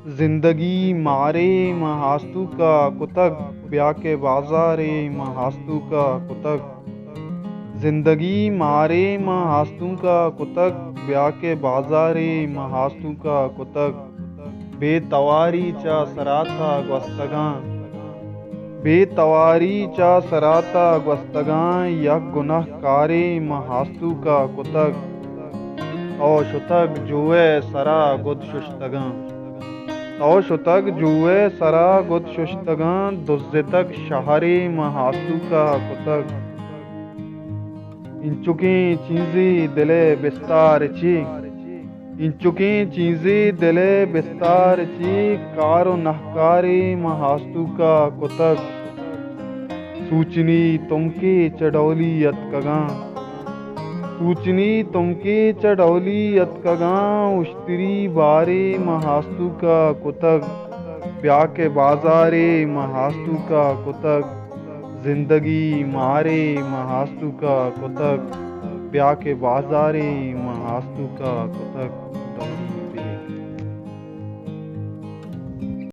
जिंदगी मारे महास्तु का कुतक, ब्याह के बाजारे महास्तु का कुतक। जिंदगी मारे महास्तु का कुतक, ब्याह के बाजारे महास्तु का कुतक। बेतवारी चा सराता ग्वस्तगां, बेतवारी चा सराता ग्वस्तगां, यक गुनहकारे महास्तु का कुतक। और शुतक जुए सरा गुद शुश्तगां, और शुतक जुए सरा गुद शुश्तगां, दुज्जितक शहरे महास्तु का कुतक। इंचुकी चीज़ी दिले बिस्तार ची, इंचुकी चीज़ी दिले बिस्तार ची, कारो नहकारे महास्तु का कुतक। सूचनी तुमकी चढ़ौली यतकगां, सूचनी तुमकी चढ़ौली यतकगां, उश्तरी बारे महास्तु का कुतक। ब्याह के बाजारे महास्तु का कुतक, जिंदगी मारे महास्तु का कुतक। ब्याह के बाजारे महास्तु का कुतक।